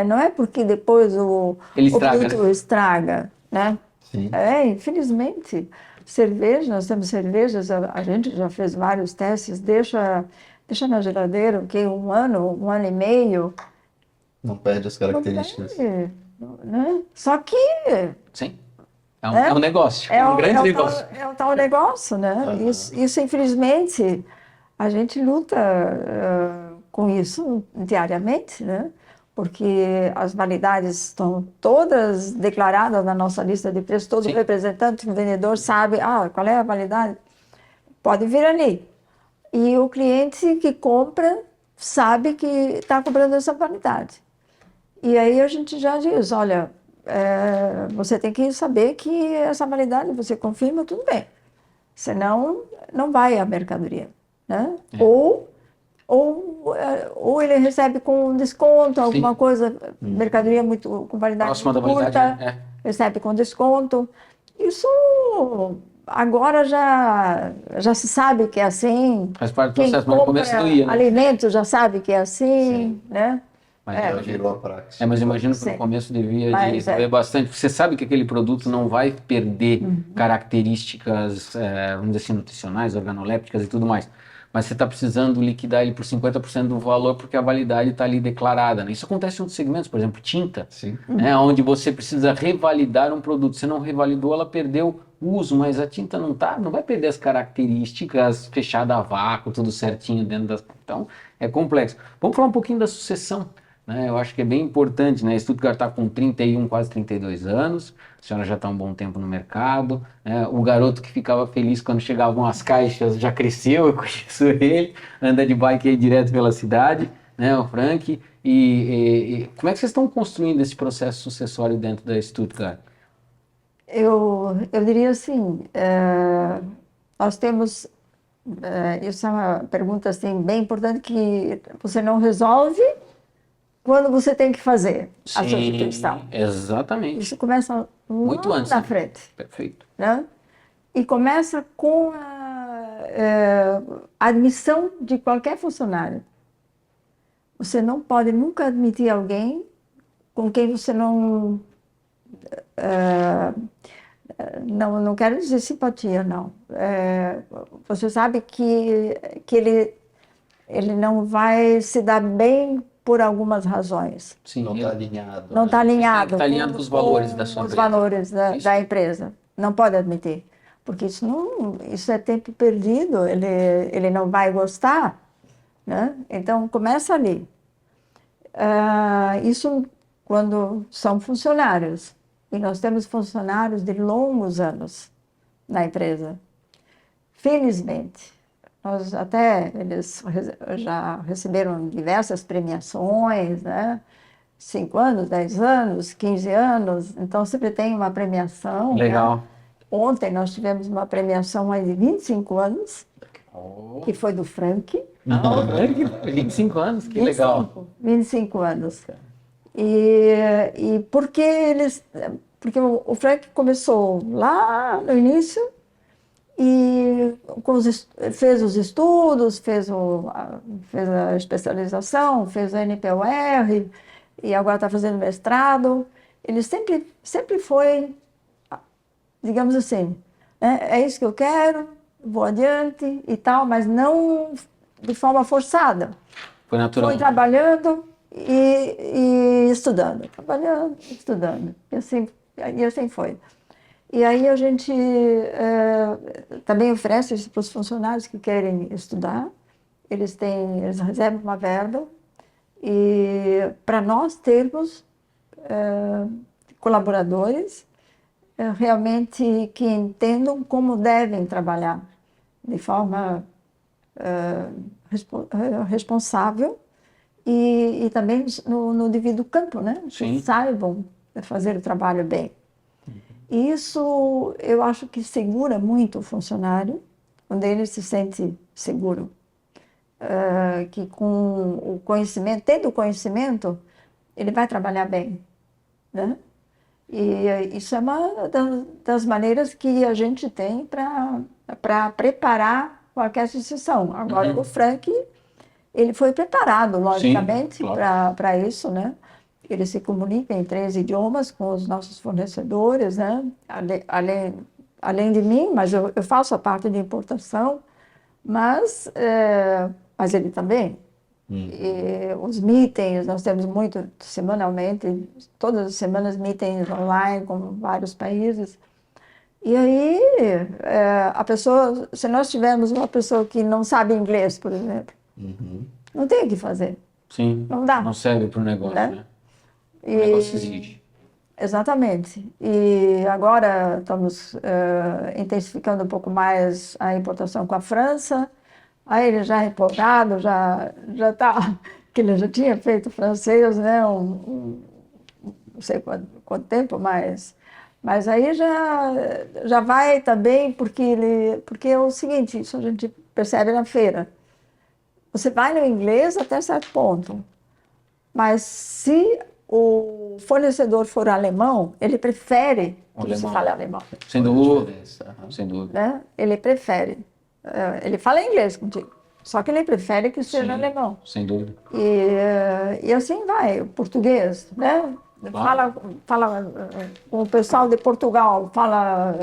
Não é porque depois Ele o estraga, produto né? estraga, né? Sim. Infelizmente, cerveja, nós temos cervejas, a gente já fez vários testes, deixa na geladeira, um ano e meio. Não perde as características. Não perde, né? Só que Sim. É um negócio, um grande negócio. É um tal negócio, né? Isso, infelizmente, a gente luta com isso diariamente, né? Porque as validades estão todas declaradas na nossa lista de preços, todo Sim. representante, o vendedor sabe, qual é a validade, pode vir ali. E o cliente que compra sabe que está comprando essa validade. E aí a gente já diz, olha, você tem que saber que essa validade, você confirma, tudo bem. Senão, não vai a mercadoria, né? Ou ele recebe com desconto, alguma coisa, mercadoria com validade Próxima da curta, validade, recebe com desconto. Isso agora já se sabe que é assim. Faz parte do Quem processo, mas no começo compra não ia, né? alimentos já sabe que é assim, né? Mas Já virou a prática. mas imagino que no Sim. começo devia Mas doer bastante, porque você sabe que aquele produto não vai perder características, vamos dizer assim, nutricionais, organolépticas e tudo mais. Mas você está precisando liquidar ele por 50% do valor porque a validade está ali declarada. Né? Isso acontece em outros segmentos, por exemplo, tinta, Sim. né? Onde você precisa revalidar um produto. Você não revalidou, ela perdeu o uso, mas a tinta não vai perder as características, fechada a vácuo, tudo certinho dentro das... Então, é complexo. Vamos falar um pouquinho da sucessão. Né? Eu acho que é bem importante, né? Stuttgart está com 31, quase 32 anos, a senhora já está um bom tempo no mercado, né? O garoto que ficava feliz quando chegavam as caixas já cresceu, eu conheço ele, anda de bike aí direto pela cidade, né? O Frank, e como é que vocês estão construindo esse processo sucessório dentro da Stuttgart? Eu diria assim, nós temos, isso é uma pergunta assim, bem importante que você não resolve quando você tem que fazer a substituição. Exatamente. Isso começa Muito lá antes, na né? frente, Perfeito. né? E começa com a admissão de qualquer funcionário. Você não pode nunca admitir alguém com quem você não quero dizer simpatia, não. Você sabe que ele não vai se dar bem por algumas razões. Sim, Não está alinhado, Não né? está alinhado, Está alinhado com os valores da sua os empresa. valores Isso. da empresa. Não pode admitir. Porque isso é tempo perdido, ele não vai gostar, né? Então, começa ali. Isso quando são funcionários. E nós temos funcionários de longos anos na empresa. Felizmente, eles já receberam diversas premiações, né? 5 anos, 10 anos, 15 anos, então sempre tem uma premiação. Legal. Né? Ontem nós tivemos uma premiação aí de 25 anos, que foi do Frank. Ah, 25 anos, que legal. 25 anos. E porque o Frank começou lá no início e fez os estudos, fez a especialização, fez o NPUR e agora está fazendo mestrado. Ele sempre foi, digamos assim, né? É isso que eu quero, vou adiante e tal, mas não de forma forçada. Foi natural. Foi trabalhando e estudando, trabalhando, estudando. E assim foi. E aí a gente também oferece isso para os funcionários que querem estudar. Eles recebem uma verba e para nós termos colaboradores realmente que entendam como devem trabalhar de forma responsável e também no devido campo, né? Sim. Que saibam fazer o trabalho bem. E isso eu acho que segura muito o funcionário, quando ele se sente seguro. Que com o conhecimento, tendo o conhecimento, ele vai trabalhar bem, né? E isso é uma das maneiras que a gente tem para preparar qualquer sucessão. Agora, o Frank, ele foi preparado, logicamente, claro. para isso, né? Ele se comunica em 3 idiomas com os nossos fornecedores, né? Além de mim, mas eu faço a parte de importação, mas ele também. E os meetings, nós temos muito semanalmente, todas as semanas meetings online com vários países. E aí, se nós tivermos uma pessoa que não sabe inglês, por exemplo, não tem o que fazer. Sim, não dá. Não serve para o negócio, né? O negócio exige. Exatamente. E agora estamos intensificando um pouco mais a importação com a França. Aí ele já é empolgado, já está, que ele já tinha feito francês, né? Não sei quanto tempo, mas aí já vai também, porque é o seguinte, isso a gente percebe na feira. Você vai no inglês até certo ponto, mas se o fornecedor for alemão, ele prefere que você fale alemão. Sem dúvida. Sem dúvida. Né? Ele prefere. Ele fala inglês contigo, só que ele prefere que seja alemão. Sem dúvida. E assim vai, o português, né? Claro. Fala com o pessoal de Portugal, fala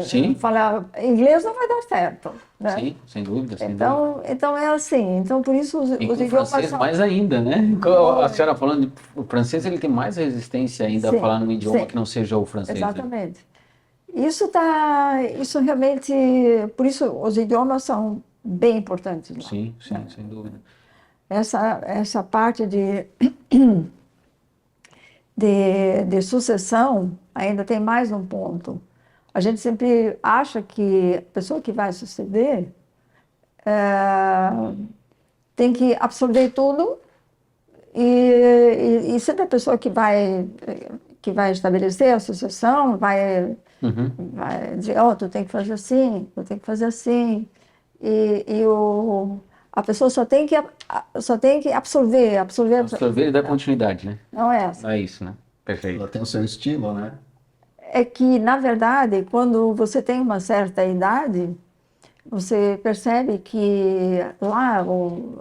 inglês, não vai dar certo. Né? Sim, sem dúvida. Então é assim, então por isso os idiomas francês são... mais ainda, né? A senhora falando, o francês ele tem mais resistência ainda a falar num idioma que não seja o francês. Exatamente. Né? Isso realmente, por isso os idiomas são bem importantes. Lá, sim, né? Sem dúvida. Essa parte de sucessão ainda tem mais um ponto. A gente sempre acha que a pessoa que vai suceder tem que absorver tudo e sempre a pessoa que que vai estabelecer a sucessão, vai dizer, tu tem que fazer assim, tu tem que fazer assim. A pessoa só tem que absorver. Absorver e dar continuidade, né? Não é essa. É isso, né? Perfeito. Ela tem o seu estilo, né? É que, na verdade, quando você tem uma certa idade, você percebe que lá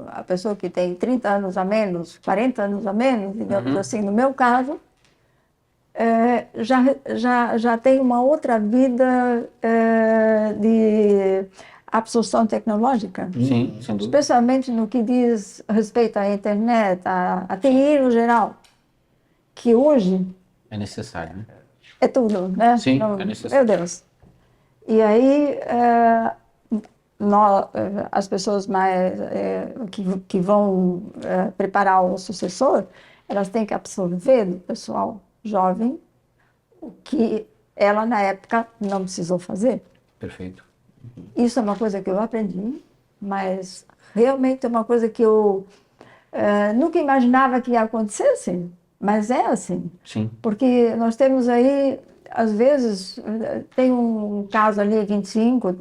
a pessoa que tem 30 anos a menos, 40 anos a menos, digamos assim, no meu caso, já tem uma outra vida de absorção tecnológica. Sim, sem dúvida. Especialmente no que diz respeito à internet, à TI no geral, que hoje É necessário, né? é tudo, né? Sim, é necessário. Meu Deus. E aí, as pessoas mais que vão preparar o sucessor, elas têm que absorver do pessoal jovem o que ela, na época, não precisou fazer. Perfeito. Isso é uma coisa que eu aprendi, mas realmente é uma coisa que eu nunca imaginava que ia acontecer assim, mas é assim. Sim. Porque nós temos aí, às vezes, tem um caso ali, 25,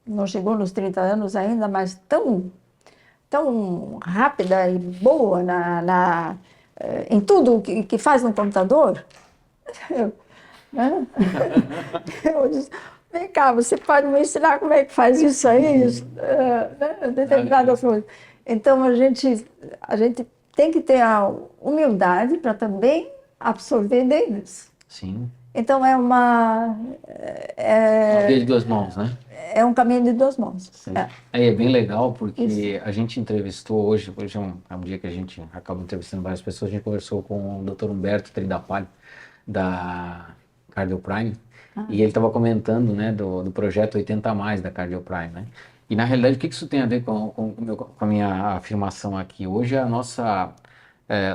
não chegou nos 30 anos ainda, mas tão rápida e boa em tudo que faz no computador. Né? Eu disse, vem cá, você pode me ensinar como é que faz isso aí? Né? Determinadas coisas. Então, a gente tem que ter a humildade para também absorver deles. Sim. Então, é uma via de duas mãos, né? É um caminho de duas mãos. Sim. É bem legal porque a gente entrevistou hoje é um dia que a gente acaba entrevistando várias pessoas, a gente conversou com o Dr. Humberto Tridapalho, da Cardio Prime, e ele estava comentando, né, do projeto 80 a mais da Cardio Prime, né? E na realidade o que isso tem a ver com a minha afirmação aqui? Hoje a nossa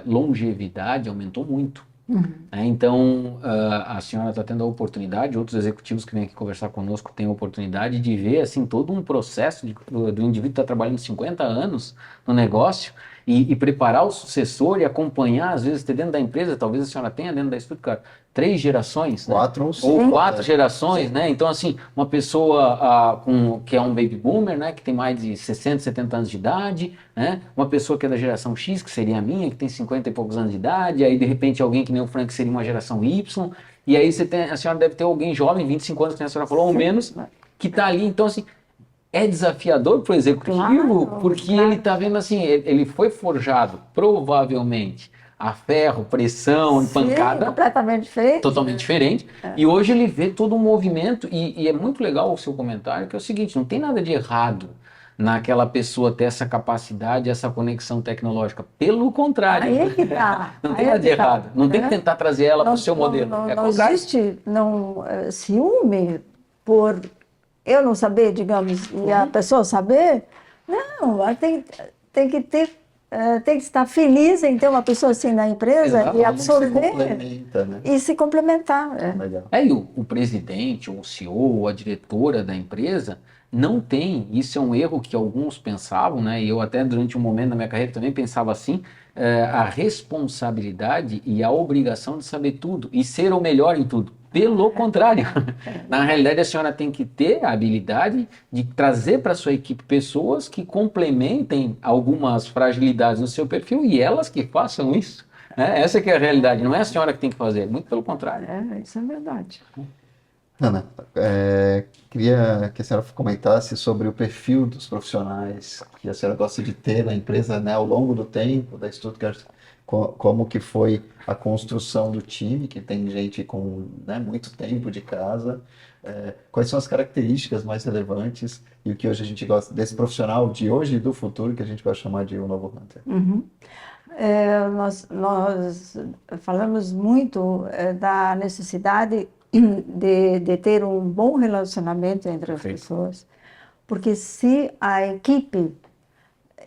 longevidade aumentou muito. Né? Então, a senhora está tendo a oportunidade, outros executivos que vêm aqui conversar conosco têm a oportunidade de ver assim, todo um processo do indivíduo estar trabalhando 50 anos no negócio e preparar o sucessor e acompanhar, às vezes, ter dentro da empresa, talvez a senhora tenha dentro da Stuttgart 3 gerações, né? 4 ou 5. Ou 4 gerações, né? Então, assim, uma pessoa que é um baby boomer, né? Que tem mais de 60, 70 anos de idade, né? Uma pessoa que é da geração X, que seria a minha, que tem 50 e poucos anos de idade, aí, de repente, alguém que nem o Frank, que seria uma geração Y, e aí a senhora deve ter alguém jovem, 25 anos, que a senhora falou, ou menos, que está ali. Então, assim, é desafiador para o executivo, porque ele está vendo assim, ele foi forjado, provavelmente, a ferro, pressão e pancada. Completamente diferente. Totalmente diferente. E hoje ele vê todo um movimento, e é muito legal o seu comentário, que é o seguinte, não tem nada de errado naquela pessoa ter essa capacidade, essa conexão tecnológica. Pelo contrário. Aí é que tá. Não tem nada de errado. Não tem que tentar trazer ela para o seu modelo. Não existe ciúme por eu não saber, digamos, e a pessoa saber. Não, ela tem que ter, tem que estar feliz em ter uma pessoa assim na empresa. Exato, e absorver né? E se complementar. Legal. E o presidente, ou o CEO, ou a diretora da empresa não tem, isso é um erro que alguns pensavam, né? E eu até durante um momento da minha carreira também pensava assim, a responsabilidade e a obrigação de saber tudo e ser o melhor em tudo. Pelo contrário, na realidade a senhora tem que ter a habilidade de trazer para a sua equipe pessoas que complementem algumas fragilidades no seu perfil e elas que façam isso. Né? Essa que é a realidade, não é a senhora que tem que fazer, muito pelo contrário. Isso é verdade. Ana, queria que a senhora comentasse sobre o perfil dos profissionais que a senhora gosta de ter na empresa, né, ao longo do tempo da Stuttgart, como que foi a construção do time, que tem gente com, né, muito tempo de casa, quais são as características mais relevantes e o que hoje a gente gosta desse profissional de hoje e do futuro que a gente vai chamar de um novo Hunter. Nós falamos muito da necessidade de ter um bom relacionamento entre as pessoas, porque se a equipe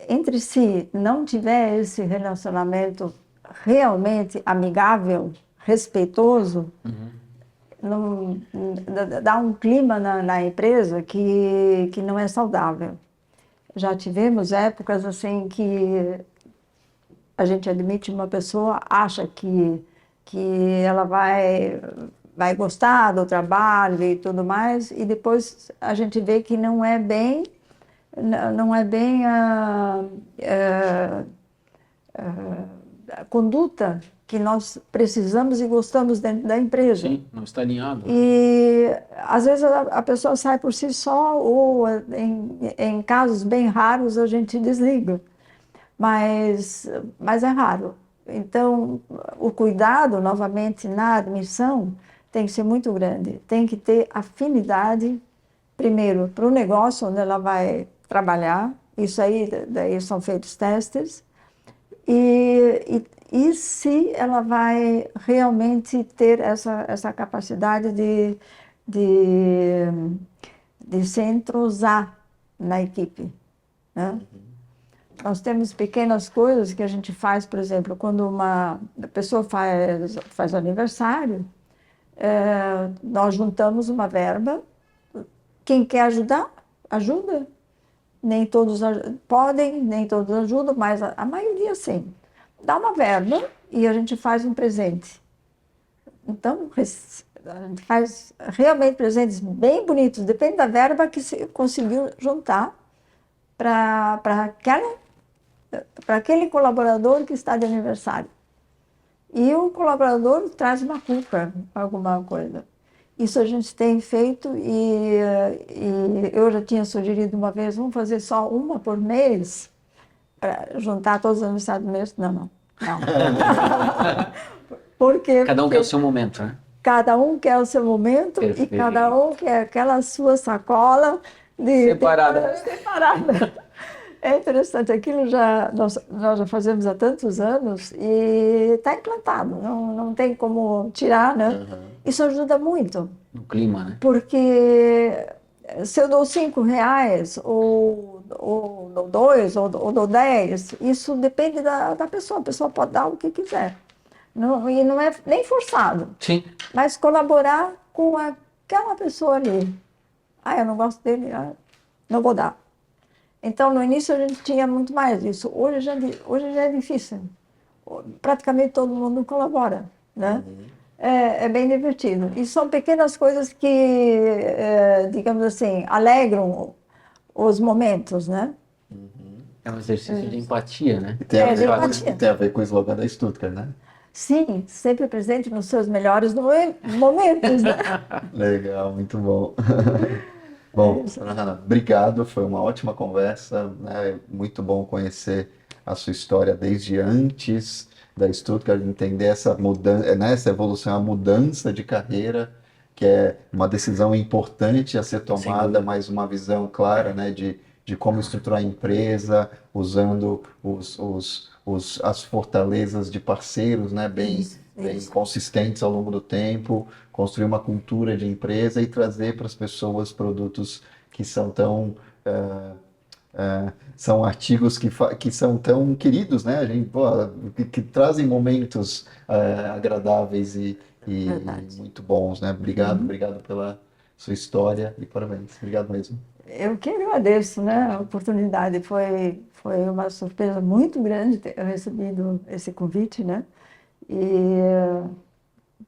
entre si não tiver esse relacionamento realmente amigável, respeitoso, não, dá um clima na empresa que não é saudável. Já tivemos épocas assim que a gente admite uma pessoa, acha que que ela vai gostar do trabalho e tudo mais, e depois a gente vê que não é bem a conduta que nós precisamos e gostamos dentro da empresa. Sim, não está alinhado. E às vezes a pessoa sai por si só, ou em casos bem raros a gente desliga, mas é raro. Então, o cuidado, novamente, na admissão tem que ser muito grande. Tem que ter afinidade, primeiro, para o negócio onde ela vai trabalhar. Isso aí, daí são feitos testes. E se ela vai realmente ter essa capacidade de se entrosar na equipe, né? Nós temos pequenas coisas que a gente faz, por exemplo, quando uma pessoa faz aniversário, nós juntamos uma verba. Quem quer ajudar, ajuda. Nem todos podem, nem todos ajudam, mas a maioria sim. Dá uma verba e a gente faz um presente. Então, a gente faz realmente presentes bem bonitos, depende da verba que se conseguiu juntar para aquele colaborador que está de aniversário. E o colaborador traz uma cuca, alguma coisa. Isso a gente tem feito e eu já tinha sugerido uma vez, vamos fazer só uma por mês, para juntar todos os aniversários do mês. Não. Porque Cada um quer o seu momento, né? cada um quer o seu momento. Perfeito. E cada um quer aquela sua sacola Separada. separada. É interessante, aquilo nós já fazemos há tantos anos e está implantado, não tem como tirar, né? Isso ajuda muito, No clima, né? porque se eu dou R$ 5, ou dou 2, ou dou 10, isso depende da pessoa. A pessoa pode dar o que quiser. E não é nem forçado, Sim. mas colaborar com aquela pessoa ali. Eu não gosto dele, não vou dar. Então, no início a gente tinha muito mais isso. Hoje já é difícil. Praticamente todo mundo colabora, né? É bem divertido. E são pequenas coisas que, digamos assim, alegram os momentos, né? É um exercício de empatia, né? E tem a de ver, empatia. tem a ver com o slogan da Stuttgart, né? Sim, sempre presente nos seus melhores momentos, né? Legal, muito bom. Bom, Dona Hanna, obrigado, foi uma ótima conversa, né? Muito bom conhecer a sua história desde antes da Stuttgart, entender essa mudança, né? Essa evolução, a mudança de carreira, que é uma decisão importante a ser tomada, mas uma visão clara, né? De como estruturar a empresa, usando as fortalezas de parceiros, né? Bem consistentes ao longo do tempo, construir uma cultura de empresa e trazer para as pessoas produtos que são tão são artigos que são tão queridos, né? A gente, que trazem momentos agradáveis e muito bons, né? Obrigado pela sua história e parabéns. Obrigado mesmo. Eu que agradeço, né, a oportunidade. Foi uma surpresa muito grande ter recebido esse convite, né? E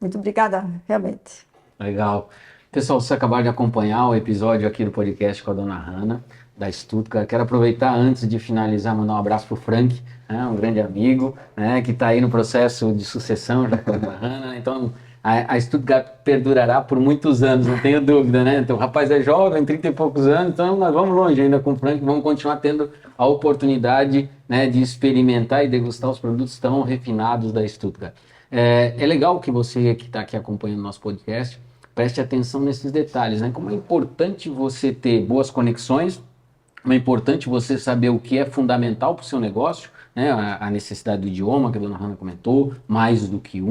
muito obrigada, realmente. Legal. Pessoal, vocês acabaram de acompanhar o episódio aqui do podcast com a Dona Hanna, da Stuttgart. Quero aproveitar, antes de finalizar, mandar um abraço para o Frank, né, um grande amigo, né, que está aí no processo de sucessão já com a Dona Hanna. Então, a Stuttgart perdurará por muitos anos, não tenho dúvida, né? Então, o rapaz é jovem, 30 e poucos anos, então nós vamos longe ainda com o Frank, vamos continuar tendo a oportunidade, né, de experimentar e degustar os produtos tão refinados da Stuttgart. É legal que você que está aqui acompanhando o nosso podcast preste atenção nesses detalhes, né? Como é importante você ter boas conexões, como é importante você saber o que é fundamental para o seu negócio, né? A necessidade do idioma que a Dona Hanna comentou, mais do que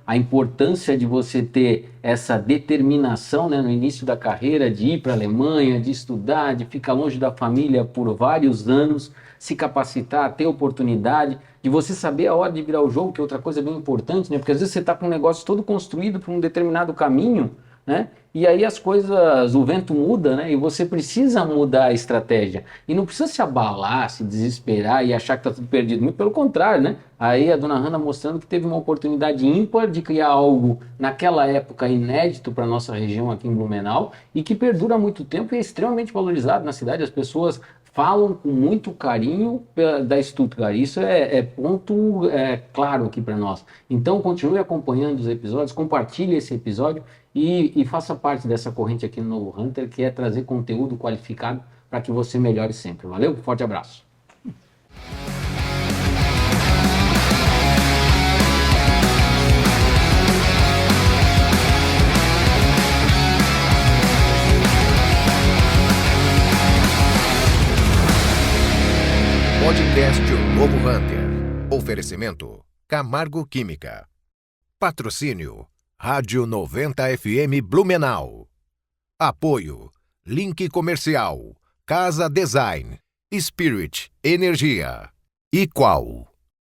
a importância de você ter essa determinação, né, no início da carreira de ir para a Alemanha, de estudar, de ficar longe da família por vários anos, se capacitar, ter oportunidade, de você saber a hora de virar o jogo, que é outra coisa bem importante, né? Porque às vezes você está com um negócio todo construído para um determinado caminho, né? E aí as coisas, o vento muda, né? E você precisa mudar a estratégia. E não precisa se abalar, se desesperar e achar que está tudo perdido. Muito pelo contrário, né? Aí a dona Hanna mostrando que teve uma oportunidade ímpar de criar algo naquela época inédito para a nossa região aqui em Blumenau e que perdura há muito tempo e é extremamente valorizado na cidade. As pessoas falam com muito carinho da Stuttgart. Isso é ponto claro aqui para nós. Então, continue acompanhando os episódios, compartilhe esse episódio e faça parte dessa corrente aqui no Novo Hunter, que é trazer conteúdo qualificado para que você melhore sempre. Valeu? Forte abraço. Podcast O Novo Hunter. Oferecimento Camargo Química. Patrocínio Rádio 90 FM Blumenau. Apoio Link Comercial, Casa Design, Spirit Energia, Equal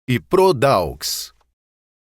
e Prodaux.